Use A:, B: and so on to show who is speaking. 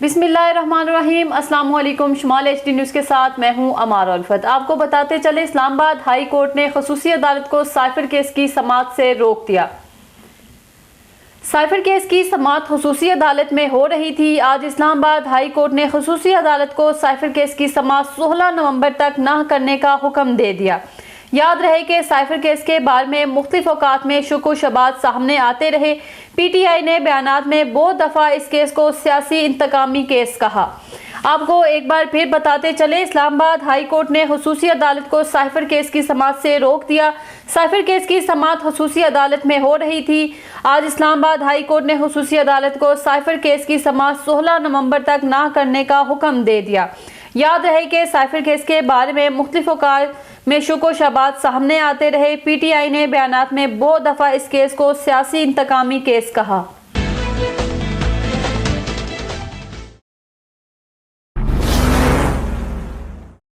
A: बिस्मिल्लाहिर्रहमानिर्रहीम। अस्सलाम वालेकुम। शुमाल HD न्यूज़ के साथ मैं हूं अमार उल्फत। आपको बताते चले, इस्लामाबाद हाई कोर्ट ने खसूसी अदालत को साइफर केस की समाअत से रोक दिया। साइफर केस की समाअत खसूसी अदालत में हो रही थी। आज इस्लामाबाद हाई कोर्ट ने खसूसी अदालत को साइफर केस की समाअत 16 नवंबर तक न करने का हुक्म दे दिया। याद रहे कि साइफर केस के बारे में मुख्तलिफ औकात में शुक व शबात सामने आते रहे। PTI ने बयानात में बहुत दफ़ा इस केस को सियासी इंतकामी केस कहा। आपको एक बार फिर बताते चले, इस्लामाबाद हाई कोर्ट ने खसूसी अदालत को साइफर केस की समाअत से रोक दिया। साइफर केस की समाअत खसूसी अदालत में हो रही थी। आज इस्लामाबाद हाई कोर्ट ने खसूसी अदालत को साइफर केस की समाअत 16 नवंबर तक ना करने का हुक्म दे दिया। याद रहे कि साइफर केस के बारे में मुख्तलिफ औकात में शुक व शबात सामने आते रहे। PTI ने बयानात में बहुत दफ़ा इस केस को सियासी इंतकामी केस कहा।